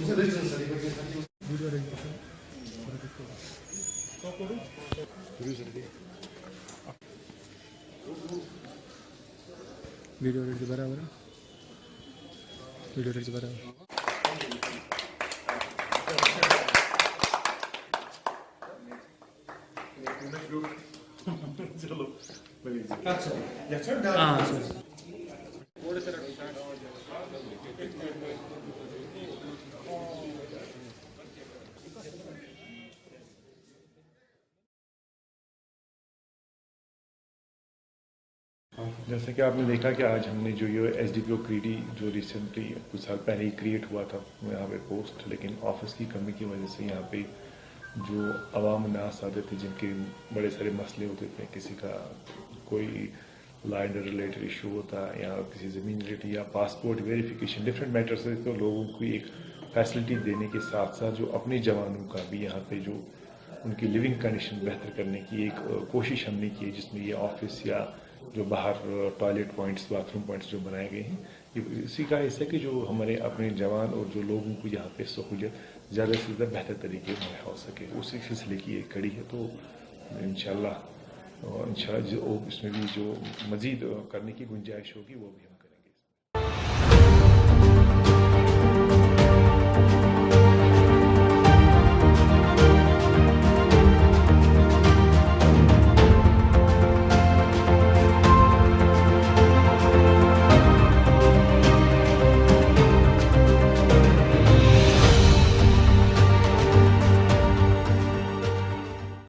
Video rate बराबर video rate बराबर जैसे कि आपने देखा कि आज हमने जो ये SDPO क्रीरी जो रिसेंटली कुछ साल पहले ही क्रिएट हुआ था यहाँ पे पोस्ट, लेकिन ऑफिस की कमी की वजह से यहाँ पे जो अवाम नास आते थे जिनके बड़े सारे मसले होते थे, किसी का कोई लैंड रिलेटेड इशू होता या किसी ज़मीन रिलेटेड या पासपोर्ट वेरिफिकेशन डिफरेंट मैटर्स से, तो लोगों को एक फैसिलिटी देने के साथ साथ जो अपने जवानों का भी यहाँ पे जो उनकी लिविंग कंडीशन बेहतर करने की एक कोशिश हमने की है, जिसमें ये ऑफिस या जो बाहर टॉयलेट पॉइंट्स बाथरूम पॉइंट्स जो बनाए गए हैं, ये इसी का हिस्सा है कि जो हमारे अपने जवान और जो लोगों को यहाँ पे सहूलियत ज़्यादा से ज़्यादा बेहतर तरीके में हो सके, उसी सिलसिले की एक कड़ी है। तो इंशाल्लाह जो इसमें भी जो मज़ीद करने की गुंजाइश होगी वो भी